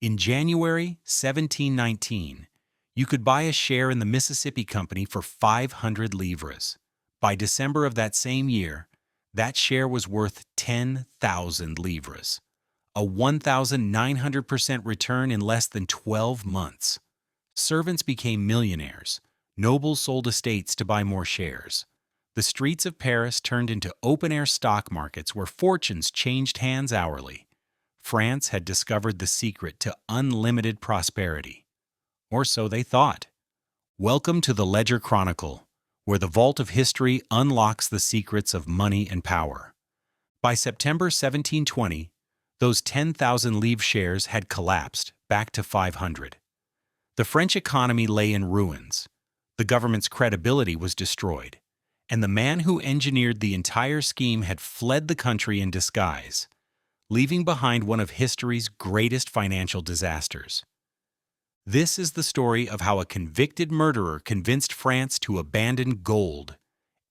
In January 1719, you could buy a share in the Mississippi Company for 500 livres. By December of that same year, that share was worth 10,000 livres, a 1,900% return in less than 12 months. Servants became millionaires. Nobles sold estates to buy more shares. The streets of Paris turned into open-air stock markets where fortunes changed hands hourly. France had discovered the secret to unlimited prosperity. Or so they thought. Welcome to the Ledger Chronicle, where the vault of history unlocks the secrets of money and power. By September 1720, those 10,000 livre shares had collapsed back to 500. The French economy lay in ruins. The government's credibility was destroyed, and the man who engineered the entire scheme had fled the country in disguise, leaving behind one of history's greatest financial disasters. This is the story of how a convicted murderer convinced France to abandon gold,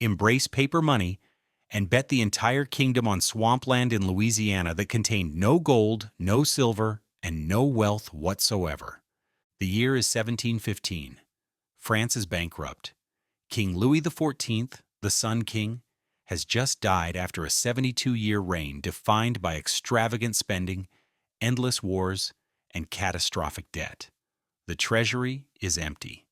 embrace paper money, and bet the entire kingdom on swampland in Louisiana that contained no gold, no silver, and no wealth whatsoever. The year is 1715. France is bankrupt. King Louis XIV, the Sun King, has just died after a 72-year reign defined by extravagant spending, endless wars, and catastrophic debt. The treasury is empty.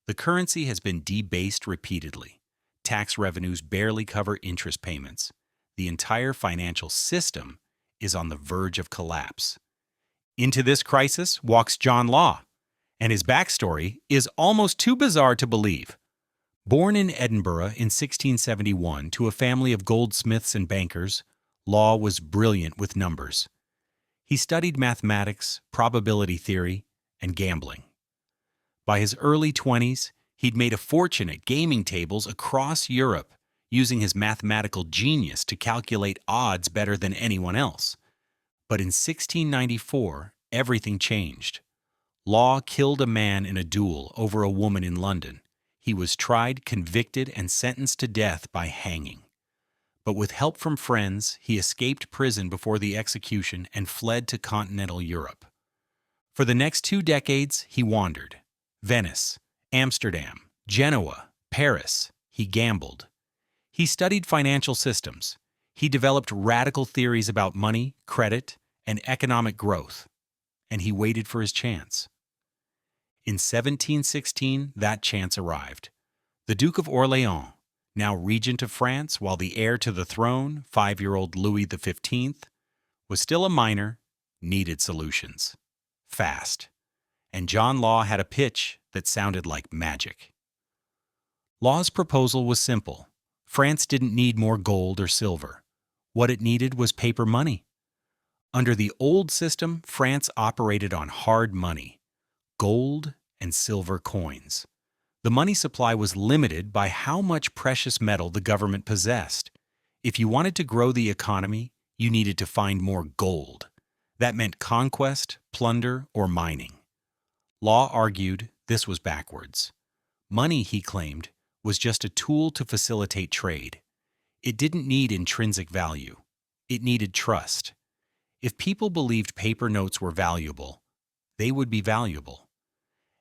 The currency has been debased repeatedly. Tax revenues barely cover interest payments. The entire financial system is on the verge of collapse. Into this crisis walks John Law, and his backstory is almost too bizarre to believe. Born in Edinburgh in 1671 to a family of goldsmiths and bankers, Law was brilliant with numbers. He studied mathematics, probability theory, and gambling. By his early 20s, he'd made a fortune at gaming tables across Europe, using his mathematical genius to calculate odds better than anyone else. But in 1694, everything changed. Law killed a man in a duel over a woman in London. He was tried, convicted, and sentenced to death by hanging. But with help from friends, he escaped prison before the execution and fled to continental Europe. For the next 2 decades, he wandered. Venice, Amsterdam, Genoa, Paris. He gambled. He studied financial systems. He developed radical theories about money, credit, and economic growth. And he waited for his chance. In 1716, that chance arrived. The Duke of Orleans, now regent of France, while the heir to the throne, 5-year-old Louis XV, was still a minor, needed solutions. Fast. And John Law had a pitch that sounded like magic. Law's proposal was simple. France didn't need more gold or silver. What it needed was paper money. Under the old system, France operated on hard money, gold and silver coins. The money supply was limited by how much precious metal the government possessed. If you wanted to grow the economy, you needed to find more gold. That meant conquest, plunder, or mining. Law argued this was backwards. Money, he claimed, was just a tool to facilitate trade. It didn't need intrinsic value. It needed trust. If people believed paper notes were valuable, they would be valuable.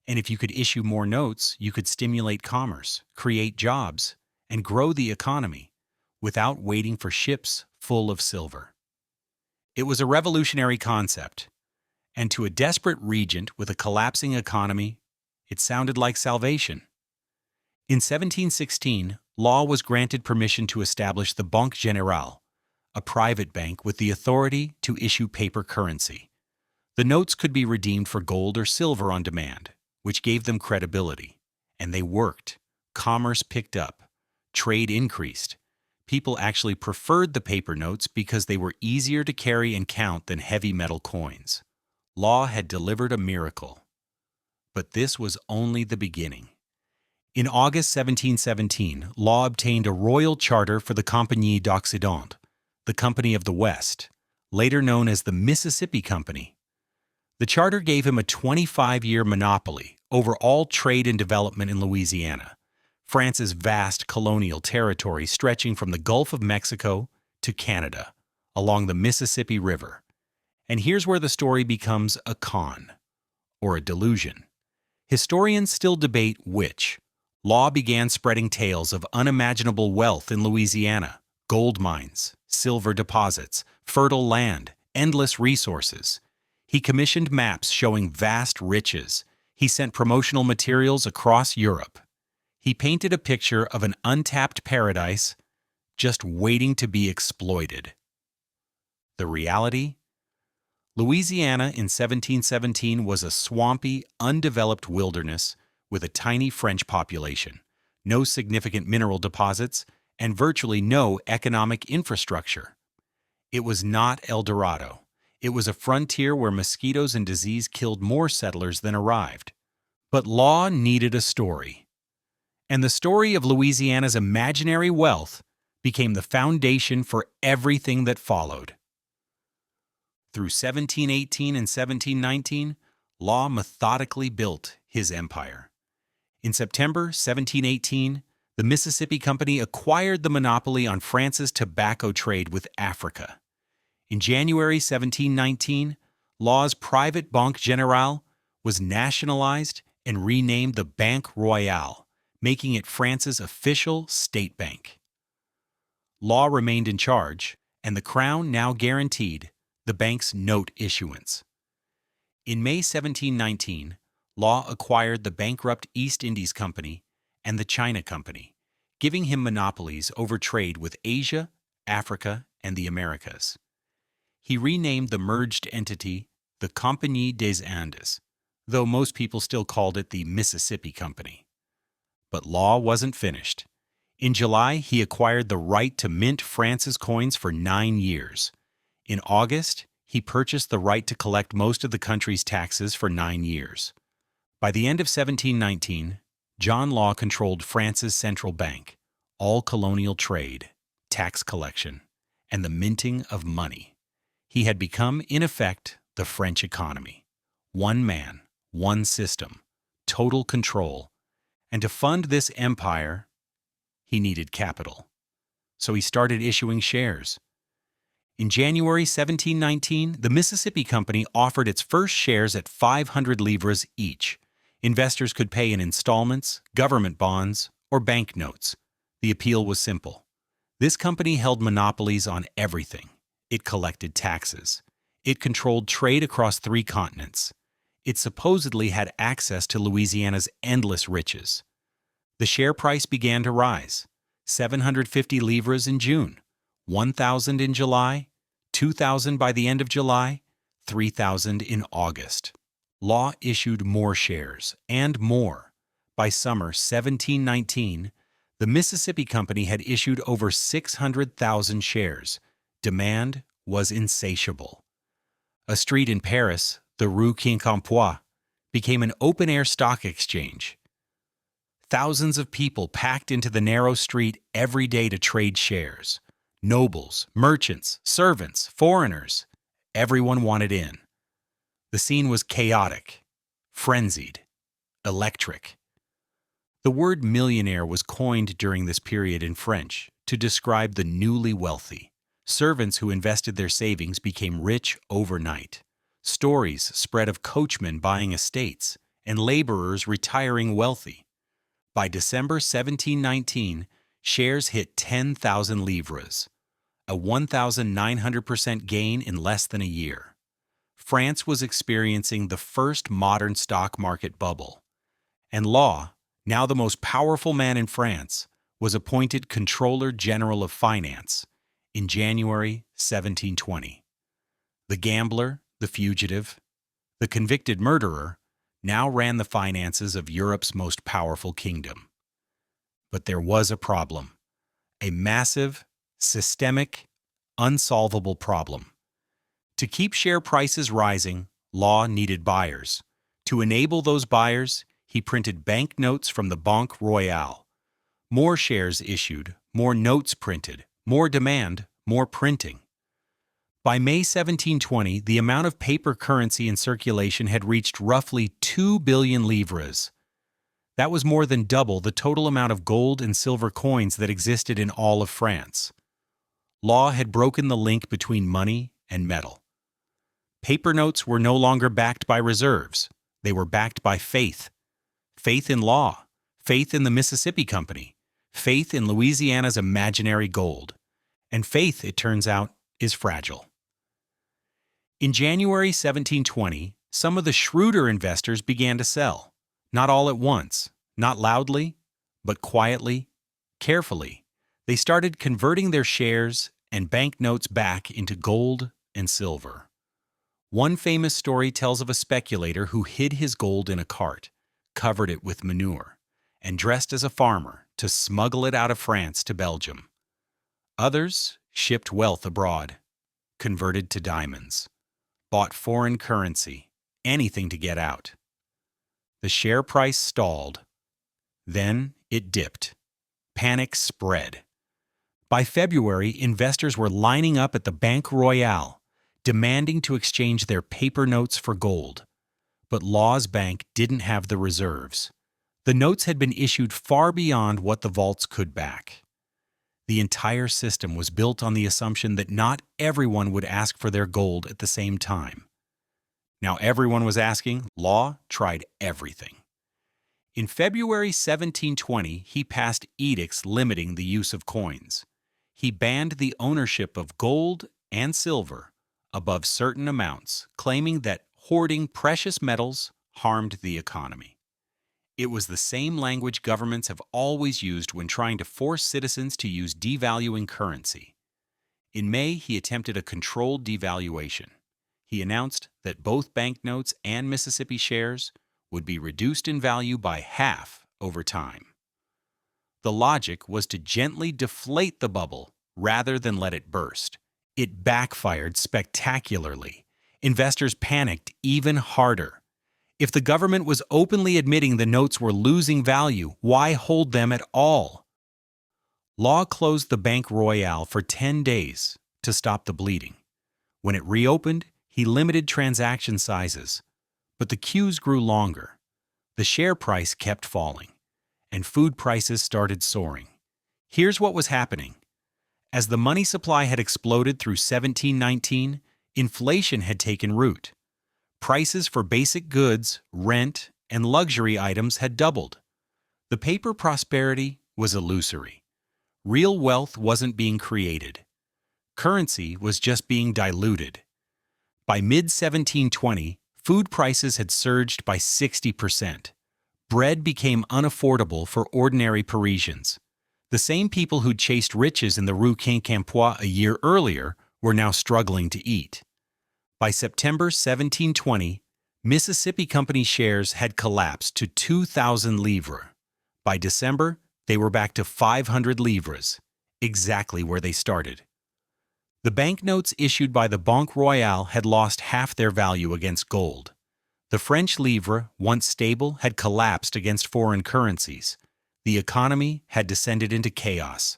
And if you could issue more notes, you could stimulate commerce, create jobs, and grow the economy without waiting for ships full of silver. It was a revolutionary concept, and to a desperate regent with a collapsing economy, it sounded like salvation. In 1716, Law was granted permission to establish the Banque Générale, a private bank with the authority to issue paper currency. The notes could be redeemed for gold or silver on demand, which gave them credibility. And they worked. Commerce picked up. Trade increased. People actually preferred the paper notes because they were easier to carry and count than heavy metal coins. Law had delivered a miracle. But this was only the beginning. In August 1717, Law obtained a royal charter for the Compagnie d'Occident, the Company of the West, later known as the Mississippi Company. The charter gave him a 25-year monopoly over all trade and development in Louisiana, France's vast colonial territory stretching from the Gulf of Mexico to Canada, along the Mississippi River. And here's where the story becomes a con, or a delusion. Historians still debate which. Law began spreading tales of unimaginable wealth in Louisiana, gold mines, silver deposits, fertile land, endless resources. He commissioned maps showing vast riches. He sent promotional materials across Europe. He painted a picture of an untapped paradise just waiting to be exploited. The reality? Louisiana in 1717 was a swampy, undeveloped wilderness with a tiny French population, no significant mineral deposits, and virtually no economic infrastructure. It was not El Dorado. It was a frontier where mosquitoes and disease killed more settlers than arrived. But law needed a story. And the story of Louisiana's imaginary wealth became the foundation for everything that followed. Through 1718 and 1719, Law methodically built his empire. In September 1718, the Mississippi Company acquired the monopoly on France's tobacco trade with Africa. In January 1719, Law's private Banque Générale was nationalized and renamed the Banque Royale, making it France's official state bank. Law remained in charge, and the Crown now guaranteed the bank's note issuance. In May 1719, Law acquired the bankrupt East Indies Company and the China Company, giving him monopolies over trade with Asia, Africa, and the Americas. He renamed the merged entity the Compagnie des Andes, though most people still called it the Mississippi Company. But Law wasn't finished. In July, he acquired the right to mint France's coins for 9 years. In August, he purchased the right to collect most of the country's taxes for 9 years. By the end of 1719, John Law controlled France's central bank, all colonial trade, tax collection, and the minting of money. He had become, in effect, the French economy. One man, one system, total control. And to fund this empire, he needed capital. So he started issuing shares. In January 1719, the Mississippi Company offered its first shares at 500 livres each. Investors could pay in installments, government bonds, or banknotes. The appeal was simple. This company held monopolies on everything. It collected taxes. It controlled trade across 3 continents. It supposedly had access to Louisiana's endless riches. The share price began to rise. 750 livres in June, 1,000 in July, 2,000 by the end of July, 3,000 in August. Law issued more shares, and more. By summer 1719, the Mississippi Company had issued over 600,000 shares. Demand was insatiable. A street in Paris, the Rue Quincampoix, became an open-air stock exchange. Thousands of people packed into the narrow street every day to trade shares. Nobles, merchants, servants, foreigners, everyone wanted in. The scene was chaotic, frenzied, electric. The word millionaire was coined during this period in French to describe the newly wealthy. Servants who invested their savings became rich overnight. Stories spread of coachmen buying estates and laborers retiring wealthy. By December 1719, shares hit 10,000 livres, a 1,900% gain in less than a year. France was experiencing the first modern stock market bubble, and Law, now the most powerful man in France, was appointed Controller General of Finance in January 1720. The gambler, the fugitive, the convicted murderer now ran the finances of Europe's most powerful kingdom. But there was a problem, a massive, systemic, unsolvable problem. To keep share prices rising, Law needed buyers. To enable those buyers, he printed banknotes from the Banque Royale. More shares issued, more notes printed, more demand, more printing. By May 1720, the amount of paper currency in circulation had reached roughly 2 billion livres. That was more than double the total amount of gold and silver coins that existed in all of France. Law had broken the link between money and metal. Paper notes were no longer backed by reserves. They were backed by faith. Faith in law, faith in the Mississippi Company, faith in Louisiana's imaginary gold. And faith, it turns out, is fragile. In January 1720, some of the shrewder investors began to sell. Not all at once, not loudly, but quietly, carefully. They started converting their shares and banknotes back into gold and silver. One famous story tells of a speculator who hid his gold in a cart, covered it with manure, and dressed as a farmer to smuggle it out of France to Belgium. Others shipped wealth abroad, converted to diamonds, bought foreign currency, anything to get out. The share price stalled. Then it dipped. Panic spread. By February, investors were lining up at the Banque Royale, demanding to exchange their paper notes for gold. But Law's bank didn't have the reserves. The notes had been issued far beyond what the vaults could back. The entire system was built on the assumption that not everyone would ask for their gold at the same time. Now everyone was asking. Law tried everything. In February 1720, he passed edicts limiting the use of coins. He banned the ownership of gold and silver above certain amounts, claiming that hoarding precious metals harmed the economy. It was the same language governments have always used when trying to force citizens to use devaluing currency. In May, he attempted a controlled devaluation. He announced that both banknotes and Mississippi shares would be reduced in value by half over time. The logic was to gently deflate the bubble rather than let it burst. It backfired spectacularly. Investors panicked even harder. If the government was openly admitting the notes were losing value, why hold them at all? Law closed the Banque Royale for 10 days to stop the bleeding. When it reopened, he limited transaction sizes, but the queues grew longer. The share price kept falling, and food prices started soaring. Here's what was happening. As the money supply had exploded through 1719, inflation had taken root. Prices for basic goods, rent, and luxury items had doubled. The paper prosperity was illusory. Real wealth wasn't being created. Currency was just being diluted. By mid-1720, food prices had surged by 60%. Bread became unaffordable for ordinary Parisians. The same people who'd chased riches in the Rue Quincampoix a year earlier were now struggling to eat. By September 1720, Mississippi Company shares had collapsed to 2,000 livres. By December, they were back to 500 livres, exactly where they started. The banknotes issued by the Banque Royale had lost half their value against gold. The French livre, once stable, had collapsed against foreign currencies. The economy had descended into chaos.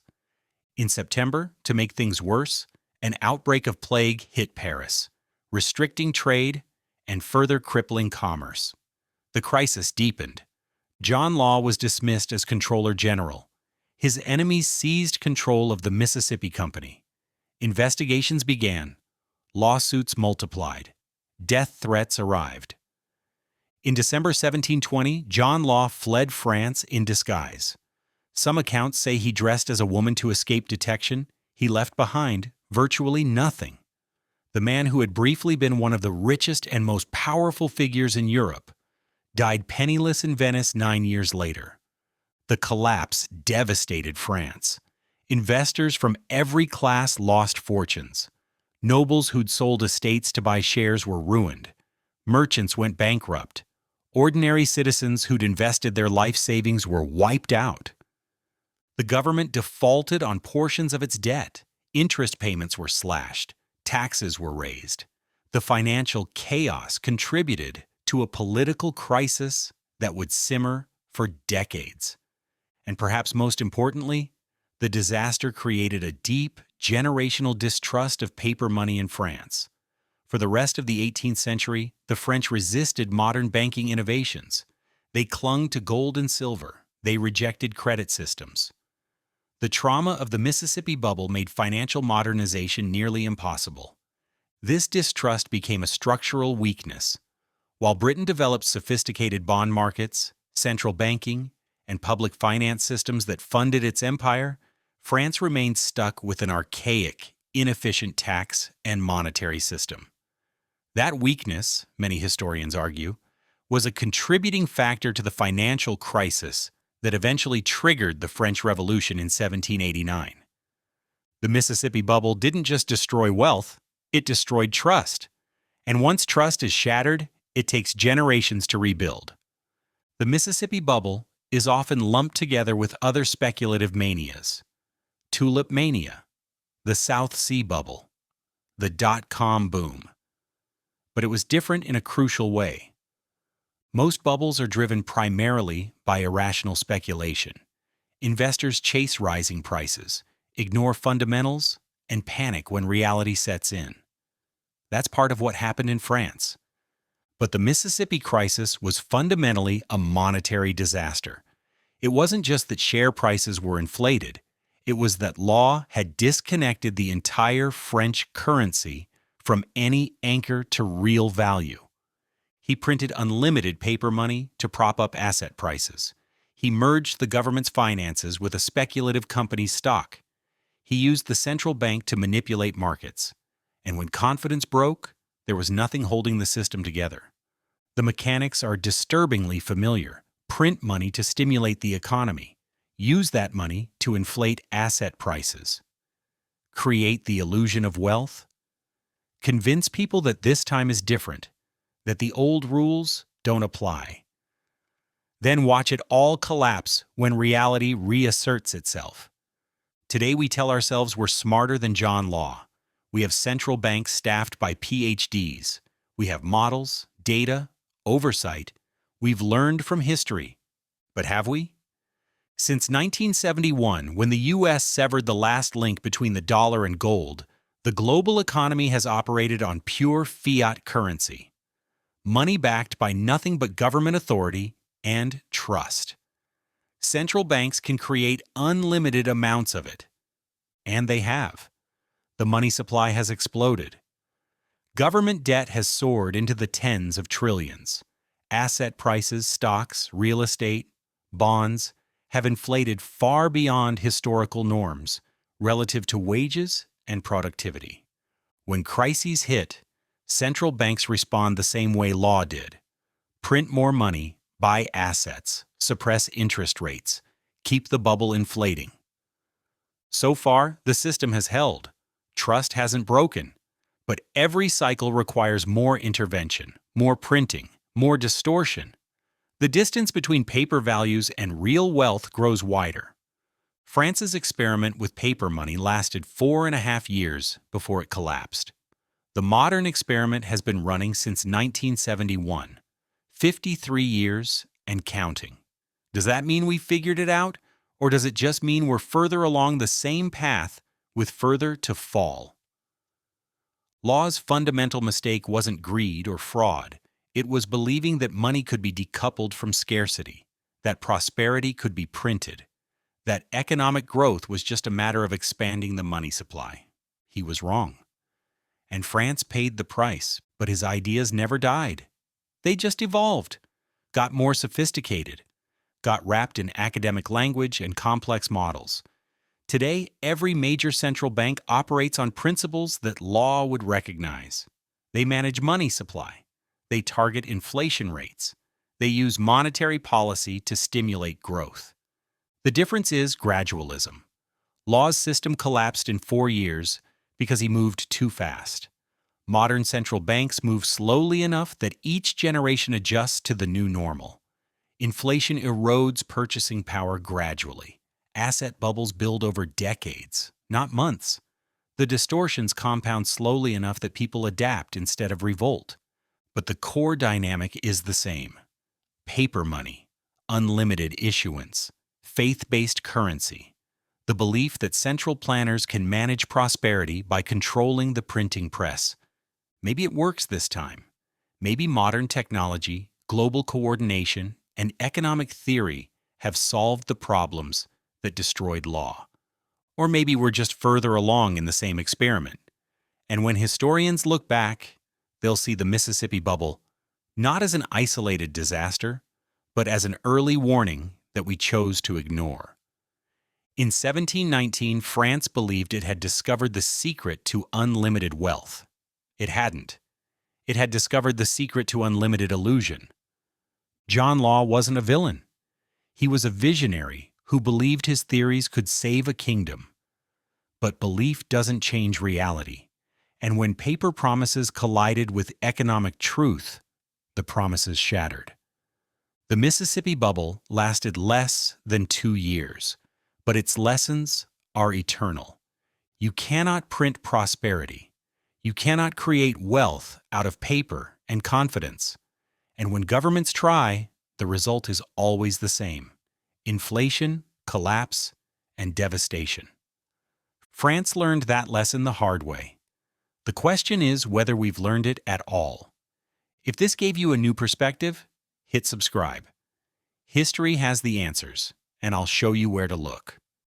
In September, to make things worse, an outbreak of plague hit Paris, restricting trade and further crippling commerce. The crisis deepened. John Law was dismissed as Comptroller General. His enemies seized control of the Mississippi Company. Investigations began. Lawsuits multiplied. Death threats arrived. In December 1720, John Law fled France in disguise. Some accounts say he dressed as a woman to escape detection. He left behind virtually nothing. The man who had briefly been one of the richest and most powerful figures in Europe died penniless in Venice 9 years later. The collapse devastated France. Investors from every class lost fortunes. Nobles who'd sold estates to buy shares were ruined. Merchants went bankrupt. Ordinary citizens who'd invested their life savings were wiped out. The government defaulted on portions of its debt. Interest payments were slashed. Taxes were raised. The financial chaos contributed to a political crisis that would simmer for decades. And perhaps most importantly, the disaster created a deep, generational distrust of paper money in France. For the rest of the 18th century, the French resisted modern banking innovations. They clung to gold and silver. They rejected credit systems. The trauma of the Mississippi bubble made financial modernization nearly impossible. This distrust became a structural weakness. While Britain developed sophisticated bond markets, central banking, and public finance systems that funded its empire, France remained stuck with an archaic, inefficient tax and monetary system. That weakness, many historians argue, was a contributing factor to the financial crisis that eventually triggered the French Revolution in 1789. The Mississippi Bubble didn't just destroy wealth, it destroyed trust. And once trust is shattered, it takes generations to rebuild. The Mississippi Bubble is often lumped together with other speculative manias: tulip mania, the South Sea Bubble, the dot-com boom. But it was different in a crucial way. Most bubbles are driven primarily by irrational speculation. Investors chase rising prices, ignore fundamentals, and panic when reality sets in. That's part of what happened in France. But the Mississippi crisis was fundamentally a monetary disaster. It wasn't just that share prices were inflated, it was that law had disconnected the entire French currency from any anchor to real value. He printed unlimited paper money to prop up asset prices. He merged the government's finances with a speculative company's stock. He used the central bank to manipulate markets. And when confidence broke, there was nothing holding the system together. The mechanics are disturbingly familiar. Print money to stimulate the economy. Use that money to inflate asset prices. Create the illusion of wealth. Convince people that this time is different, that the old rules don't apply. Then watch it all collapse when reality reasserts itself. Today we tell ourselves we're smarter than John Law. We have central banks staffed by PhDs. We have models, data, oversight. We've learned from history. But have we? Since 1971, when the U.S. severed the last link between the dollar and gold, the global economy has operated on pure fiat currency. Money backed by nothing but government authority and trust. Central banks can create unlimited amounts of it. And they have. The money supply has exploded. Government debt has soared into the tens of trillions. Asset prices, stocks, real estate, bonds have inflated far beyond historical norms relative to wages and productivity. When crises hit, central banks respond the same way law did. Print more money, buy assets, suppress interest rates, keep the bubble inflating. So far, the system has held. Trust hasn't broken. But every cycle requires more intervention, more printing, more distortion. The distance between paper values and real wealth grows wider. France's experiment with paper money lasted 4.5 years before it collapsed. The modern experiment has been running since 1971, 53 years and counting. Does that mean we figured it out, or does it just mean we're further along the same path with further to fall? Law's fundamental mistake wasn't greed or fraud. It was believing that money could be decoupled from scarcity, that prosperity could be printed, that economic growth was just a matter of expanding the money supply. He was wrong. And France paid the price, but his ideas never died. They just evolved, got more sophisticated, got wrapped in academic language and complex models. Today, every major central bank operates on principles that law would recognize. They manage money supply. They target inflation rates. They use monetary policy to stimulate growth. The difference is gradualism. Law's system collapsed in 4 years because he moved too fast. Modern central banks move slowly enough that each generation adjusts to the new normal. Inflation erodes purchasing power gradually. Asset bubbles build over decades, not months. The distortions compound slowly enough that people adapt instead of revolt. But the core dynamic is the same. Paper money, unlimited issuance, faith-based currency, the belief that central planners can manage prosperity by controlling the printing press. Maybe it works this time. Maybe modern technology, global coordination, and economic theory have solved the problems that destroyed law. Or maybe we're just further along in the same experiment. And when historians look back, they'll see the Mississippi bubble not as an isolated disaster, but as an early warning that we chose to ignore. In 1719, France believed it had discovered the secret to unlimited wealth. It hadn't. It had discovered the secret to unlimited illusion. John Law wasn't a villain. He was a visionary who believed his theories could save a kingdom. But belief doesn't change reality. And when paper promises collided with economic truth, the promises shattered. The Mississippi bubble lasted less than 2 years, but its lessons are eternal. You cannot print prosperity. You cannot create wealth out of paper and confidence. And when governments try, the result is always the same: inflation, collapse, and devastation. France learned that lesson the hard way. The question is whether we've learned it at all. If this gave you a new perspective, hit subscribe. History has the answers, and I'll show you where to look.